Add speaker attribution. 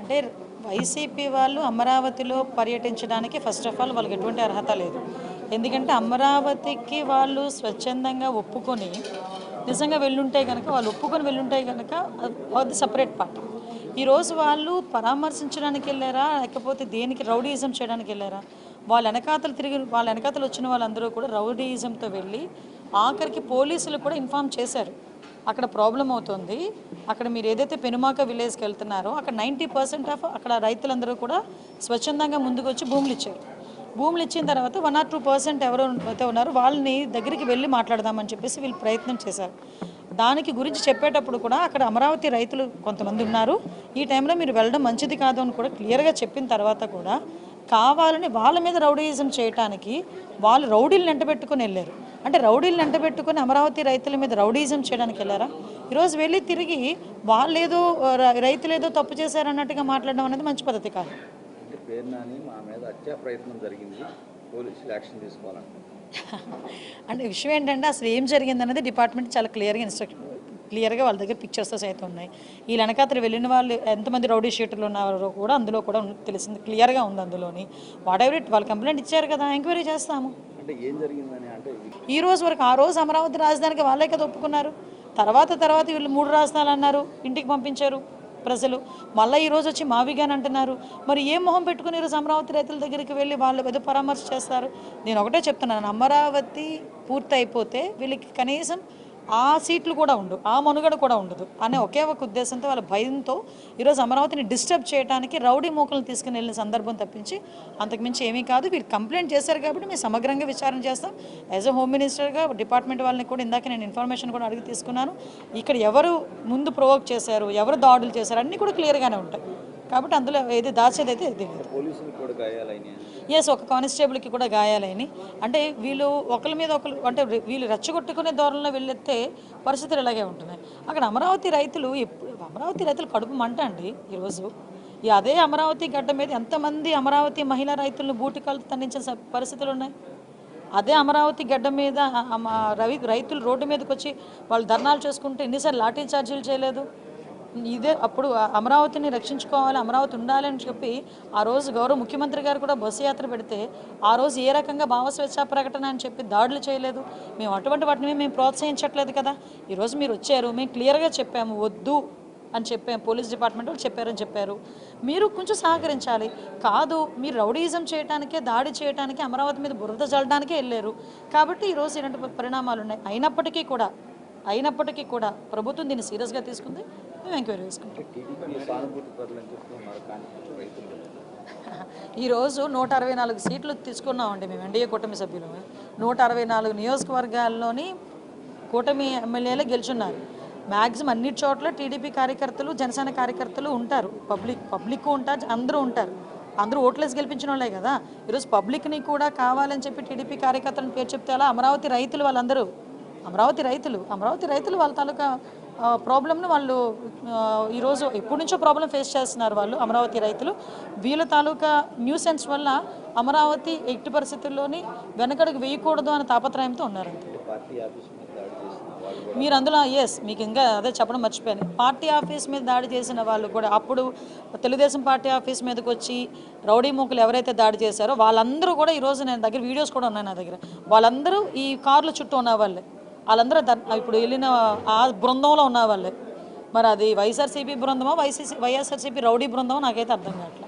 Speaker 1: అంటే వైసీపీ వాళ్ళు అమరావతిలో పర్యటించడానికి ఫస్ట్ ఆఫ్ ఆల్ వాళ్ళకి ఎటువంటి అర్హత లేదు. ఎందుకంటే అమరావతికి వాళ్ళు స్వచ్ఛందంగా ఒప్పుకొని నిజంగా వెళ్ళుంటే కనుక, వాళ్ళు ఒప్పుకొని వెళ్ళుంటే కనుక అది సపరేట్ పార్ట్. ఈరోజు వాళ్ళు పరామర్శించడానికి వెళ్ళారా, లేకపోతే దేనికి రౌడీయిజం చేయడానికి వెళ్ళారా? వాళ్ళ వెనకాతలు వచ్చిన వాళ్ళందరూ కూడా రౌడీయిజంతో వెళ్ళి ఆఖరికి పోలీసులు కూడా ఇన్ఫామ్ చేశారు, అక్కడ ప్రాబ్లం అవుతుంది, అక్కడ మీరు ఏదైతే పెనుమాక విలేజ్కి వెళ్తున్నారో అక్కడ 90% ఆఫ్ అక్కడ రైతులందరూ కూడా స్వచ్ఛందంగా ముందుకు వచ్చి భూములు ఇచ్చారు. భూములు ఇచ్చిన తర్వాత 1 or 2% ఎవరు అయితే ఉన్నారో వాళ్ళని దగ్గరికి వెళ్ళి మాట్లాడదామని చెప్పేసి వీళ్ళు ప్రయత్నం చేశారు. దానికి గురించి చెప్పేటప్పుడు కూడా అక్కడ అమరావతి రైతులు కొంతమంది ఉన్నారు, ఈ టైంలో మీరు వెళ్ళడం మంచిది కాదు అని కూడా క్లియర్గా చెప్పిన తర్వాత కూడా కావాలని వాళ్ళ మీద రౌడీయిజం చేయడానికి వాళ్ళు రౌడీలను వెంటబెట్టుకొని వెళ్ళారు. అంటే రౌడీలను వెంటబెట్టుకొని అమరావతి రైతుల మీద రౌడీయిజం చేయడానికి వెళ్ళారా? ఈరోజు వెళ్ళి తిరిగి వాళ్ళేదో రైతులేదో తప్పు చేశారన్నట్టుగా మాట్లాడడం అనేది మంచి పద్ధతి కాదు. అంటే విషయం ఏంటంటే అసలు ఏం జరిగిందనేది డిపార్ట్మెంట్ చాలా క్లియర్గా వాళ్ళ దగ్గర పిక్చర్స్ అయితే ఉన్నాయి. ఈ వెనకాతలు వెళ్ళిన వాళ్ళు ఎంతమంది రౌడీ షీటర్లు ఉన్నారో కూడా అందులో కూడా తెలిసింది, క్లియర్గా ఉంది అందులోని. వాట్ ఎవర్ ఇట్, వాళ్ళు కంప్లైంట్ ఇచ్చారు కదా, ఎంక్వైరీ చేస్తాము. ఈ రోజు వరకు ఆ రోజు అమరావతి రాజధానికి వాళ్ళే కదా ఒప్పుకున్నారు. తర్వాత వీళ్ళు 3 రాజధానులు అన్నారు, ఇంటికి పంపించారు ప్రజలు. మళ్ళీ ఈరోజు వచ్చి మావిగాని అంటున్నారు. మరి ఏం మొహం పెట్టుకుని ఈరోజు అమరావతి రైతుల దగ్గరికి వెళ్ళి వాళ్ళు ఏదో పరామర్శ చేస్తారు? నేను ఒకటే చెప్తున్నాను, అమరావతి పూర్తి అయిపోతే వీళ్ళకి కనీసం ఆ సీట్లు కూడా ఉండవు, ఆ మనుగడ కూడా ఉండదు అనే ఒకే ఒక ఉద్దేశంతో, వాళ్ళ భయంతో ఈరోజు అమరావతిని డిస్టర్బ్ చేయడానికి రౌడీ మూకలను తీసుకుని వెళ్ళిన సందర్భం తప్పించి అంతకుమించి ఏమీ కాదు. వీళ్ళు కంప్లైంట్ చేశారు కాబట్టి మేము సమగ్రంగా విచారణ చేస్తాం. యాజ్ అ హోమ్ మినిస్టర్గా డిపార్ట్మెంట్ వాళ్ళని కూడా ఇందాక నేను ఇన్ఫర్మేషన్ కూడా అడిగి తీసుకున్నాను. ఇక్కడ ఎవరు ముందు ప్రొవోక్ చేశారు, ఎవరు దాడులు చేశారు అన్నీ కూడా క్లియర్గానే ఉంటాయి. కాబట్టి అందులో ఏది దాచేది అయితే ఇది లేదు. ఎస్, ఒక కానిస్టేబుల్కి కూడా గాయాలైనాయి. అంటే వీళ్ళు ఒకరి మీద ఒకరు, అంటే వీళ్ళు రెచ్చగొట్టుకునే ధోరణిలో వెళ్ళితే పరిస్థితులు ఇలాగే ఉంటున్నాయి. అక్కడ అమరావతి రైతులు కడుపు మంట అండి. ఈరోజు అదే అమరావతి గడ్డ మీద ఎంతమంది అమరావతి మహిళా రైతులను బూటికాలు తన్నించిన పరిస్థితులు ఉన్నాయి. అదే అమరావతి గడ్డ మీద రైతులు రోడ్డు మీదకి వచ్చి వాళ్ళు ధర్నాలు చేసుకుంటే ఎన్నిసార్లు లాఠీ చార్జీలు చేయలేదు? ఇదే అప్పుడు అమరావతిని రక్షించుకోవాలి, అమరావతి ఉండాలి అని చెప్పి ఆ రోజు గౌరవ ముఖ్యమంత్రి గారు కూడా బస్సు యాత్ర పెడితే ఆ రోజు ఏ రకంగా భావస్వేచ్ఛా ప్రకటన అని చెప్పి దాడులు చేయలేదు. మేము అటువంటి వాటిని మేము ప్రోత్సహించట్లేదు కదా. ఈరోజు మీరు వచ్చారు, మేము క్లియర్గా చెప్పాము వద్దు అని చెప్పాము, పోలీస్ డిపార్ట్మెంట్ వాళ్ళు చెప్పారు. మీరు కొంచెం సహకరించాలి. కాదు, మీరు రౌడీయిజం చేయడానికే, దాడి చేయడానికే, అమరావతి మీద బురద చల్లడానికే వెళ్ళారు. కాబట్టి ఈరోజు ఇలాంటి పరిణామాలు ఉన్నాయి. అయినప్పటికీ కూడా ప్రభుత్వం దీన్ని సీరియస్గా తీసుకుంది. మేము ఎంక్వైరీ చేసుకుంటాం. ఈరోజు 164 సీట్లు తీసుకున్నామండి మేము, ఎన్డీఏ కూటమి సభ్యులు. 164 నియోజకవర్గాల్లోని కూటమి ఎమ్మెల్యేలే గెలుచున్నారు. మ్యాక్సిమం అన్ని చోట్ల టీడీపీ కార్యకర్తలు, జనసేన కార్యకర్తలు ఉంటారు, పబ్లిక్ ఉంటారు, అందరూ ఉంటారు. అందరూ ఓట్లేసి గెలిపించిన వాళ్ళే కదా. ఈరోజు పబ్లిక్ని కూడా కావాలని చెప్పి టీడీపీ కార్యకర్తలను పేరు చెప్తే అలా అమరావతి రైతులు వాళ్ళందరూ అమరావతి రైతులు వాళ్ళ తాలూకా ప్రాబ్లమ్ను వాళ్ళు ఈరోజు ఎప్పటి నుంచో ప్రాబ్లం ఫేస్ చేస్తున్నారు. వాళ్ళు అమరావతి రైతులు వీళ్ళ తాలూకా న్యూసెన్స్ వల్ల అమరావతి ఎట్టి పరిస్థితుల్లోని వెనకడుగు వేయకూడదు అనే తాపత్రయంతో ఉన్నారు. మీరు అందులో మీకు ఇంకా అదే చెప్పడం మర్చిపోయాను. పార్టీ ఆఫీస్ మీద దాడి చేసిన వాళ్ళు కూడా అప్పుడు తెలుగుదేశం పార్టీ ఆఫీస్ మీదకి వచ్చి రౌడీ మూకలు ఎవరైతే దాడి చేశారో వాళ్ళందరూ కూడా ఈరోజు నేను దగ్గర వీడియోస్ కూడా ఉన్నాయి నా దగ్గర. వాళ్ళందరూ ఈ కార్ల చుట్టూ ఉన్న వాళ్ళే, వాళ్ళందరూ ఇప్పుడు వెళ్ళిన ఆ బృందంలో ఉన్న వాళ్ళే. మరి అది వైఎస్ఆర్సీపీ బృందమో వైఎస్ఆర్సీపీ రౌడీ బృందమో నాకైతే అర్థం కావట్లేదు.